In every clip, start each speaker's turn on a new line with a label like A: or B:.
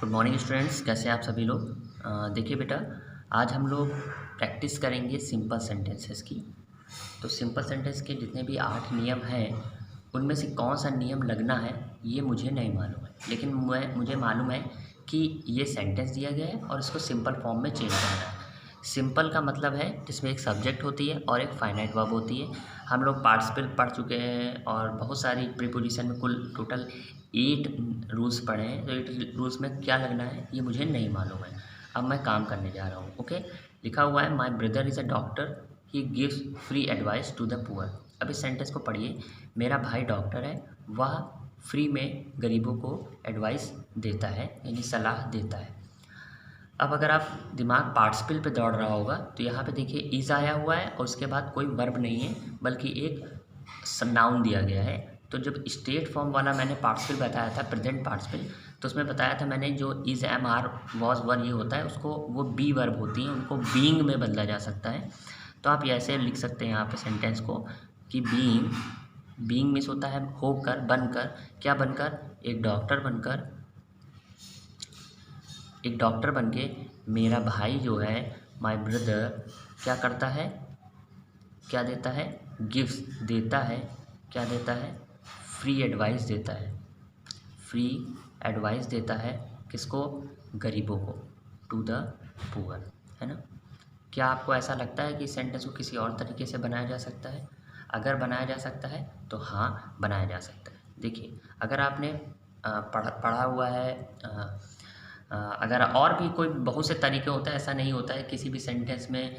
A: Good morning students, कैसे हैं आप सभी लोग। देखिए बेटा, आज हम लोग प्रैक्टिस करेंगे सिंपल सेंटेंसेस की। तो सिंपल सेंटेंस के जितने भी 8 नियम हैं, उनमें से कौन सा नियम लगना है ये मुझे नहीं मालूम है, लेकिन मुझे मालूम है कि ये सेंटेंस दिया गया है और इसको सिंपल फॉर्म में चेंज करना है। सिंपल का मतलब है जिसमें एक सब्जेक्ट होती है और एक फाइनाइट वर्ब होती है। हम लोग पार्टिसिपल पढ़ चुके हैं और बहुत सारी प्रीपोजिशन में कुल टोटल 8 रूल्स पढ़े हैं। तो 8 रूल्स में क्या लगना है ये मुझे नहीं मालूम है। अब मैं काम करने जा रहा हूँ। ओके, लिखा हुआ है my brother is a doctor, he gives free advice to the poor. अब इस सेंटेंस को पढ़िए। मेरा भाई डॉक्टर है, वह फ्री में गरीबों को एडवाइस देता है, यानी सलाह देता है। अब अगर आप दिमाग पार्टिसिपल पे दौड़ रहा होगा तो यहाँ पे देखिए इज़ आया हुआ है और उसके बाद कोई वर्ब नहीं है बल्कि एक नाउन दिया गया है। तो जब स्टेट फॉर्म वाला मैंने पार्टिसिपल बताया था, प्रेजेंट पार्टिसिपल, तो उसमें बताया था मैंने जो is am are was were ये होता है उसको वो बी वर्ब होती हैं, उनको बीइंग में बदला जा सकता है। तो आप ऐसे लिख सकते हैं यहाँ पे सेंटेंस को कि बीइंग मिस होता है होकर, बनकर। क्या बनकर? एक डॉक्टर बनके मेरा भाई जो है, माय ब्रदर, क्या करता है, क्या देता है? गिफ्ट्स देता है। क्या देता है? फ्री एडवाइस देता है। फ्री एडवाइस देता है किसको? गरीबों को, टू द पुअर, है ना। क्या आपको ऐसा लगता है कि इस सेंटेंस को किसी और तरीके से बनाया जा सकता है? अगर बनाया जा सकता है तो हाँ, बनाया जा सकता है। देखिए, अगर आपने पढ़ा हुआ है, अगर और भी कोई बहुत से तरीके होते हैं, ऐसा नहीं होता है किसी भी सेंटेंस में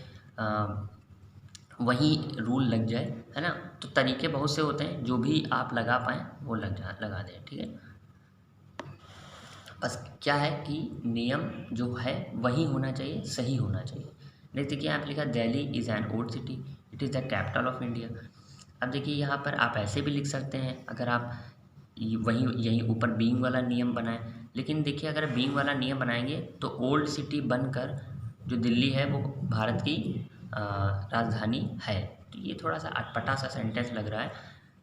A: वही रूल लग जाए, है ना। तो तरीके बहुत से होते हैं, जो भी आप लगा पाएँ वो लगा दें, ठीक है। बस क्या है कि नियम जो है वही होना चाहिए, सही होना चाहिए। नेक्स्ट देखिए, यहाँ पे लिखा Delhi is an old city, it is the capital of India. अब देखिए यहाँ पर आप ऐसे भी लिख सकते हैं, अगर आप वहीं यहीं ऊपर बीइंग वाला नियम बनाएं। लेकिन देखिए, अगर बीइंग वाला नियम बनाएंगे तो ओल्ड सिटी बनकर जो दिल्ली है वो भारत की राजधानी है। तो ये थोड़ा सा अटपटा सा सेंटेंस लग रहा है।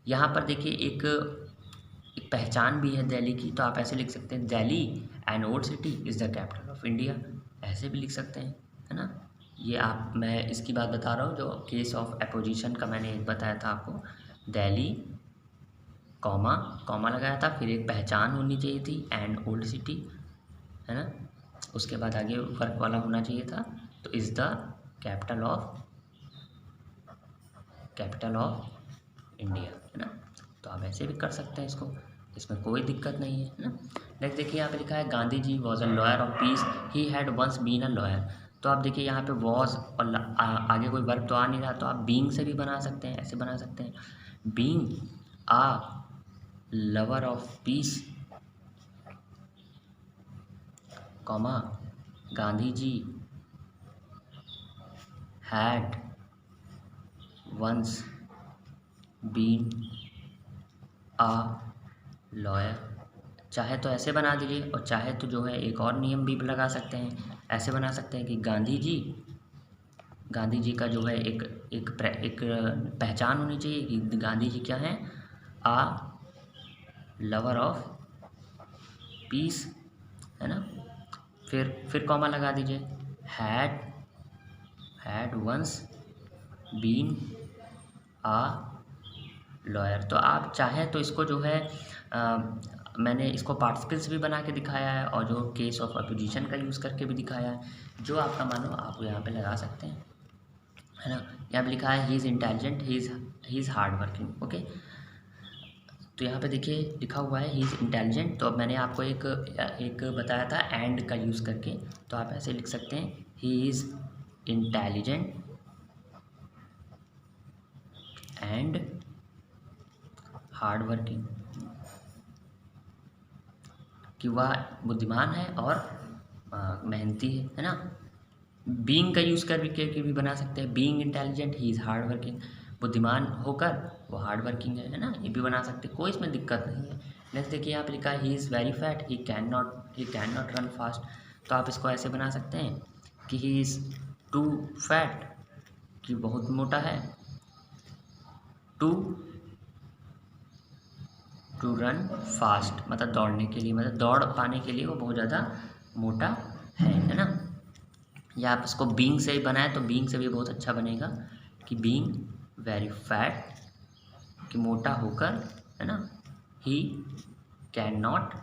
A: यहाँ पर देखिए एक पहचान भी है दिल्ली की, तो आप ऐसे लिख सकते हैं Delhi an old city is the capital of India. ऐसे भी लिख सकते हैं, है ना। मैं इसकी बात बता रहा हूँ जो केस ऑफ अपोजिशन का मैंने एक बताया था आपको। दिल्ली कॉमा कॉमा लगाया था, फिर एक पहचान होनी चाहिए थी एंड ओल्ड सिटी, है ना। उसके बाद आगे वर्क वाला होना चाहिए था, तो is the capital of India, है ना। तो आप ऐसे भी कर सकते हैं इसको, इसमें कोई दिक्कत नहीं है ना। नेक्स्ट देखिए, यहाँ पे लिखा है Gandhi ji was a lawyer of peace, he had once been a lawyer. तो आप देखिए यहाँ पे वॉज और आगे कोई वर्ब तो आ नहीं रहा, तो आप बीइंग से भी बना सकते हैं, ऐसे बना सकते हैं being a lover of peace, comma Gandhi ji had once been a lawyer. चाहे तो ऐसे बना दीजिए और चाहे तो जो है एक और नियम भी लगा सकते हैं। ऐसे बना सकते हैं कि गांधी जी का जो है एक पहचान होनी चाहिए कि गांधी जी क्या हैं, आ लवर ऑफ पीस, है ना। फिर कॉमा लगा दीजिए, had once been a lawyer. तो आप चाहें तो इसको जो है मैंने इसको पार्टिसिपल्स भी बना के दिखाया है और जो केस ऑफ अपोजिशन का यूज़ करके भी दिखाया है। जो आपका मानो आप यहाँ पे लगा सकते हैं, है ना। यहाँ पे लिखा है he is intelligent, he is hard working. Okay, तो यहाँ पे देखिए लिखा हुआ है ही इज़ इंटेलिजेंट। तो अब मैंने आपको एक बताया था एंड का यूज़ करके, तो आप ऐसे लिख सकते हैं he is intelligent and hard working, कि वह बुद्धिमान है और मेहनती है ना। बीइंग का यूज़ करके भी बना सकते हैं, being intelligent he is hard working, बुद्धिमान होकर वो हार्ड वर्किंग है ना, ये भी बना सकते हैं, कोई इसमें दिक्कत नहीं है। नेक्स्ट देखिए, यहाँ पे लिखा है he is very fat, he can not run fast. तो आप इसको ऐसे बना सकते हैं कि ही इज़ टू फैट, कि बहुत मोटा है, टू टू रन फास्ट, मतलब दौड़ने के लिए, मतलब दौड़ पाने के लिए वो बहुत ज़्यादा मोटा है ना। या आप इसको बीइंग से ही बनाए तो बीइंग से भी बहुत अच्छा बनेगा कि बीइंग वेरी फैट, कि मोटा होकर, है ना, he can not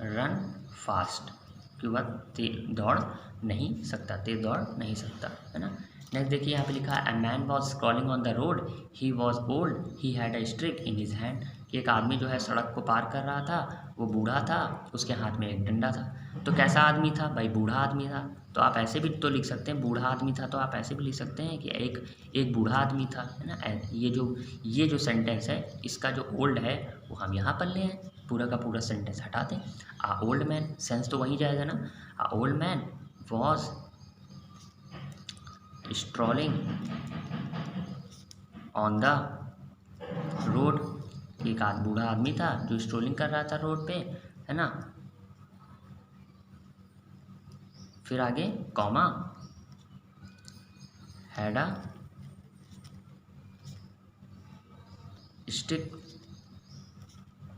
A: run fast, कि वह दौड़ नहीं सकता, तेज दौड़ नहीं सकता, है ना। नेक्स्ट देखिए यहाँ पे लिखा है, a man was scrolling on the road, he was old, he had a stick in his hand. एक आदमी जो है सड़क को पार कर रहा था, वो बूढ़ा था, उसके हाथ में एक डंडा था। तो कैसा आदमी था भाई? बूढ़ा आदमी था। तो आप ऐसे भी तो लिख सकते हैं, बूढ़ा आदमी था, तो आप ऐसे भी लिख सकते हैं कि एक बूढ़ा आदमी था, है ना। ये जो सेंटेंस है, इसका जो ओल्ड है वो हम यहाँ पर ले आए, पूरा का पूरा सेंटेंस हटा दें। आ ओल्ड मैन, सेंस तो वहीं जाएगा ना। A old man was strolling on the road, एक बूढ़ा आदमी था जो स्ट्रोलिंग कर रहा था रोड पे, है ना। फिर आगे comma, had a stick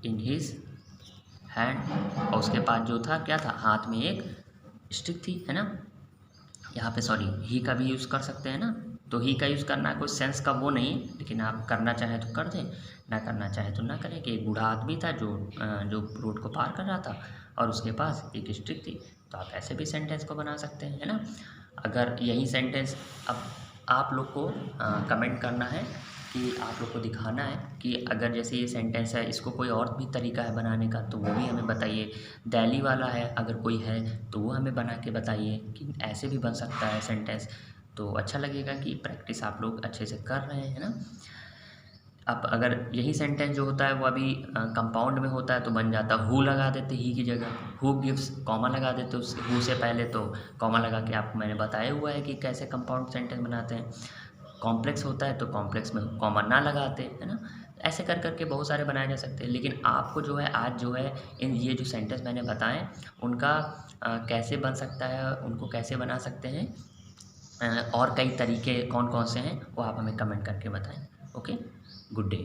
A: in his hand, और उसके पास जो था क्या था? हाथ में एक स्टिक थी, है ना। यहाँ पे सॉरी, ही का भी यूज़ कर सकते हैं ना। तो ही का यूज़ करना कोई सेंस का वो नहीं, लेकिन आप करना चाहें तो कर दें, ना करना चाहें तो ना करें। कि एक बूढ़ा आदमी था जो रोड को पार कर रहा था और उसके पास एक स्टिक थी। तो आप ऐसे भी सेंटेंस को बना सकते हैं, है ना। अगर यही सेंटेंस अब आप लोग को कमेंट करना है, कि आप लोग को दिखाना है कि अगर जैसे ये सेंटेंस है, इसको कोई और भी तरीका है बनाने का, तो वो भी हमें बताइए। दिल्ली वाला है अगर कोई है तो वो हमें बना के बताइए कि ऐसे भी बन सकता है सेंटेंस। तो अच्छा लगेगा कि प्रैक्टिस आप लोग अच्छे से कर रहे हैं ना। अब अगर यही सेंटेंस जो होता है वो अभी कंपाउंड में होता है तो बन जाता, हु लगा देते ही की जगह, हु गिव्स, कॉमा लगा देते उस हु से पहले, तो कॉमा लगा के आपको मैंने बताया हुआ है कि कैसे कंपाउंड सेंटेंस बनाते हैं। कॉम्प्लेक्स होता है तो कॉम्प्लेक्स में कॉमा ना लगाते, है ना। ऐसे कर करके बहुत सारे बनाए जा सकते हैं। लेकिन आपको जो है आज जो है ये जो सेंटेंस मैंने बताएं उनका कैसे बन सकता है, उनको कैसे बना सकते हैं, और कई तरीके कौन कौन से हैं वो आप हमें कमेंट करके बताएं। Okay, good day.